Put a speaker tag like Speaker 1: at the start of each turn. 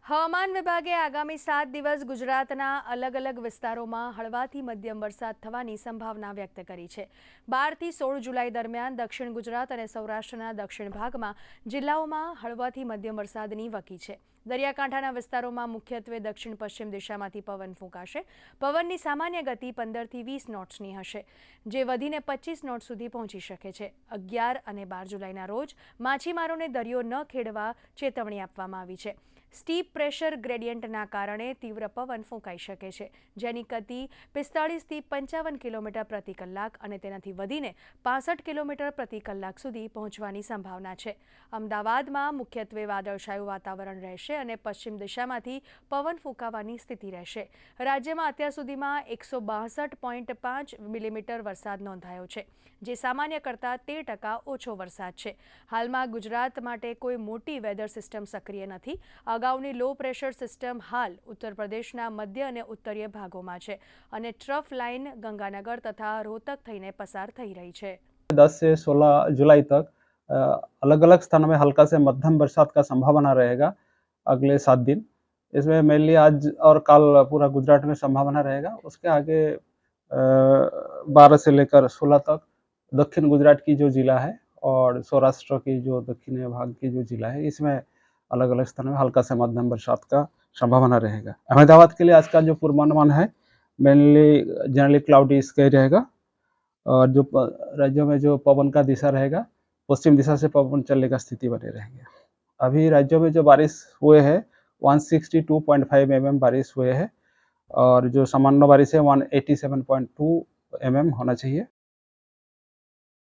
Speaker 1: હવામાન વિભાગે આગામી 7 દિવસ ગુજરાતના અલગ અલગ વિસ્તારોમાં હળવાથી મધ્યમ વરસાદ થવાની સંભાવના વ્યક્ત કરી છે। 12 થી 16 જુલાઈ દરમિયાન દક્ષિણ ગુજરાત અને સૌરાષ્ટ્રના દક્ષિણ ભાગમાં જિલ્લાઓમાં હળવાથી મધ્યમ વરસાદની વકી છે। દરિયાકાંઠાના વિસ્તારોમાં મુખ્યત્વે દક્ષિણ પશ્ચિમ દિશામાંથી પવન ફૂંકાશે। પવનની સામાન્ય ગતિ 15 થી 20 નોટ્સની હશે, જે વધીને 25 નોટ સુધી પહોંચી શકે છે। 11 અને 12 જુલાઈના રોજ માછીમારોને દરિયો ન ખેડવા ચેતવણી આપવામાં આવી છે। સ્ટીપ પ્રેશર ગ્રેડિયન્ટના કારણે તીવ્ર પવન ફૂંકાઈ શકે છે, જેની ગતિ 45 થી 55 કિલોમીટર પ્રતિ કલાક અને તેનાથી વધીને 65 કિલોમીટર પ્રતિ કલાક સુધી પહોંચવાની સંભાવના છે। અમદાવાદમાં મુખ્યત્વે વાદળછાયું વાતાવરણ રહેશે અને પશ્ચિમ દિશામાંથી પવન ફૂંકાવાની સ્થિતિ રહેશે। રાજ્યમાં અત્યાર સુધીમાં 162.5 મિલીમીટર વરસાદ નોંધાયો છે, જે સામાન્ય કરતાં 13% ઓછો વરસાદ છે। હાલમાં ગુજરાત માટે કોઈ મોટી વેધર સિસ્ટમ સક્રિય નથી। અગાઉની લો પ્રેશર સિસ્ટમ હાલ ઉત્તર પ્રદેશના મધ્ય અને ઉત્તરીય ભાગોમાં છે અને ટ્રફ લાઇન ગંગાનગર તથા રોહતક થઈને પસાર થઈ રહી છે।
Speaker 2: 10 से 16 जुलाई तक अलग अलग स्थानों में हल्का से मध्यम बरसात का संभावना रहेगा अगले 7 दिन। इसमें मेनली आज और कल पूरा गुजरात में संभावना रहेगा। उसके आगे 12 से लेकर 16 तक दक्षिण गुजरात की जो जिला है और सौराष्ट्र की जो दक्षिणी भाग की जो जिला है, इसमें अलग अलग स्थानों में हल्का से मध्यम बरसात का संभावना रहेगा। अहमदाबाद के लिए आज का जो पूर्वानुमान है मेनली जनरली क्लाउडी स्काई रहेगा और जो राज्यों में जो पवन का दिशा रहेगा पश्चिम दिशा से पवन चलने का स्थिति बने रहेंगे। अभी राज्यों में जो बारिश हुए हैं 162.5 mm बारिश हुए हैं और जो सामान्य बारिश है 187.2 mm होना चाहिए।